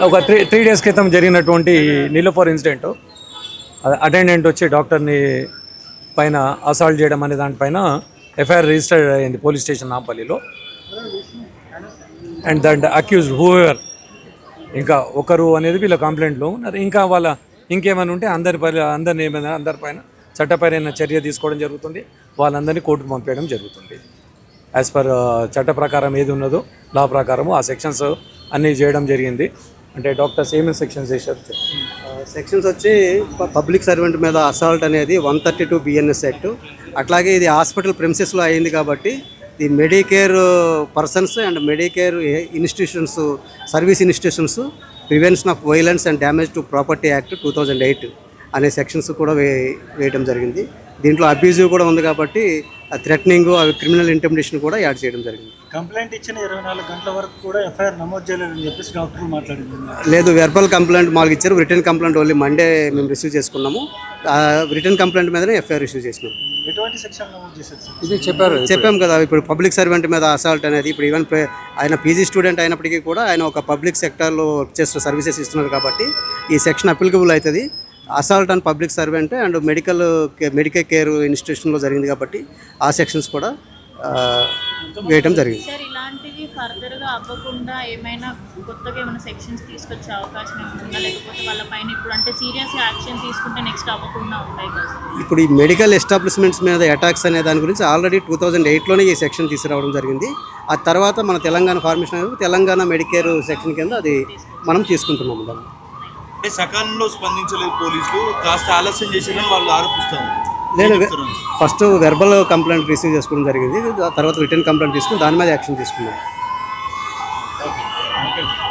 ఒక three days క్రితం జరిగినటువంటి నీలోఫర్ ఇన్సిడెంట్, అటెండెంట్ వచ్చి డాక్టర్ని పైన అసాల్ట్ చేయడం అనే దానిపైన ఎఫ్ఐఆర్ రిజిస్టర్ అయింది పోలీస్ స్టేషన్ నాంపల్లిలో. అండ్ దట్ అక్యూజ్డ్ హూఎవర్, ఇంకా ఒకరు అనేది వీళ్ళ కంప్లైంట్లో ఉన్నారు. ఇంకా వాళ్ళ ఇంకేమైనా ఉంటే అందరిపైన చట్టపరమైన చర్య తీసుకోవడం జరుగుతుంది. వాళ్ళందరినీ కోర్టుకు పంపించడం జరుగుతుంది. యాజ్ పర్ చట్ట ప్రకారం ఏది ఉన్నదో లా ప్రకారము ఆ సెక్షన్స్ అన్నీ చేయడం జరిగింది. అంటే డాక్టర్స్ ఏమేమి సెక్షన్స్ చేశారు? సెక్షన్స్ వచ్చి పబ్లిక్ సర్వెంట్ మీద అసాల్ట్ అనేది 132 BNS యాక్ట్. అట్లాగే ఇది హాస్పిటల్ ప్రెమిసెస్లో అయింది కాబట్టి the Medicare persons and Medicare institutions, service institutions, prevention of violence and damage to property act 2008 అనే సెక్షన్స్ కూడా వేయడం జరిగింది. దీంట్లో అబ్యూజివ్ కూడా ఉంది కాబట్టి థ్రెటనింగ్, అవి క్రిమినల్ ఇంటిమిడేషన్ కూడా యాడ్ చేయడం జరిగింది. కంప్లైంట్ ఇచ్చిన 24 గంటల వరకు కూడా ఎఫ్ఐఆర్ నమోదు చేయలేదని చెప్పేసి డాక్టర్లు మాట్లాడింది. లేదు, వెర్బల్ కంప్లైంట్ మాకు ఇచ్చారు. రిటర్న్ కంప్లైంట్ ఓన్లీ మండే మేము రిసీవ్ చేసుకున్నాము. రిటర్న్ కంప్లైంట్ మీదనే ఎఫ్ఐఆర్ రిసీవ్ చేసినాం. ఎటువంటి సెక్షన్ నమోదు చేశారు? ఇది చెప్పాం కదా, ఇప్పుడు పబ్లిక్ సర్వెంట్ మీద అసాల్ట్ అనేది, ఇప్పుడు ఈవెన్ ఆయన పీజీ స్టూడెంట్ అయినప్పటికీ కూడా ఆయన ఒక పబ్లిక్ సెక్టర్లో చేస్తున్న సర్వీసెస్ ఇస్తున్నారు కాబట్టి ఈ సెక్షన్ అప్లికబుల్ అవుతుంది. Assault and public servant and medical care ఇన్స్టిట్యూషన్లో జరిగింది కాబట్టి ఆ సెక్షన్స్ కూడా వేయటం జరిగింది. సార్, ఇలాంటివి ఫర్దర్గా అవ్వకుండా ఏమైనా కొత్తగా ఏమైనా సెక్షన్స్ తీసుకొచ్చే అవకాశం ఏమైనా, లేకపోతే వాళ్ళ పైన ఇప్పుడు అంటే సీరియస్ యాక్షన్ తీసుకుంటే నెక్స్ట్ అవ్వకుండా ఉంటాయి కదా? ఇప్పుడు ఈ మెడికల్ ఎస్టాబ్లిష్మెంట్స్ మీద అటాక్స్ అనే దాని గురించి ఆల్రెడీ 2008లోనే ఈ సెక్షన్ తీసుకురావడం జరిగింది. ఆ తర్వాత మన తెలంగాణ ఫార్మేషన్ అనేది తెలంగాణ మెడికేర్ సెక్షన్ కింద అది మనం తీసుకుంటున్నాము. దాన్ని సకాలంలో స్పందించలేదు పోలీసులు, కాస్త ఆలస్యం చేసిన వాళ్ళు ఆరోపిస్తారు. లేదు, ఫస్ట్ వెర్బల్ కంప్లైంట్ రిసీవ్ చేసుకోవడం జరిగింది. తర్వాత రిటర్న్ కంప్లైంట్ తీసుకుని దాని మీద యాక్షన్ తీసుకున్నాం.